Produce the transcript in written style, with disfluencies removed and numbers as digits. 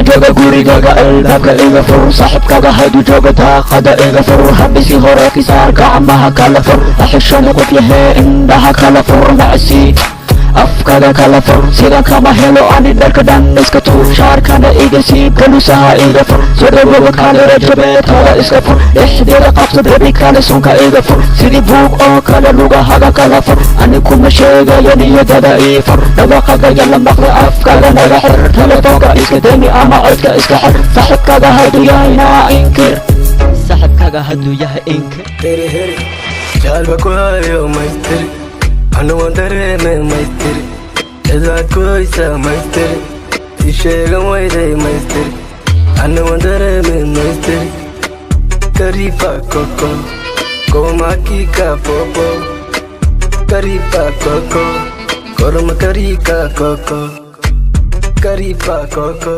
jooga gurigaga albaabka iga fur saaxibkaga hadu jooga daaqada iga fur habisi hore kisaar gacmaha kala fur axishana qof yahe indhaha kala fur macsi afkaga kala fur sida kama helo ani dharka dhan iska tuur shaarkana iga siib galusaha iga fur sodhawoga kale rajabeetada iska fur dhexdeeda qabta bebi kale sunka iga fur sidii buug oo kale lugahaga kala fur ani kuma sheegayo niyadada ii fur dhawaqaga yala maqla afkaga naga xir telefoonka iska demi ama codka iska xir saaxibkaga haduu yahay naa inkir saaxibkaga haduu yahay inkir heri heri jaalba ku hayo maystiri anu waan dareeme maystiri cidaad ku haysa maystiri i sheegan wayday maystiri anu waan dareeme maystiri karipa koko komakika popo karipa koko korma karika koko karipa koko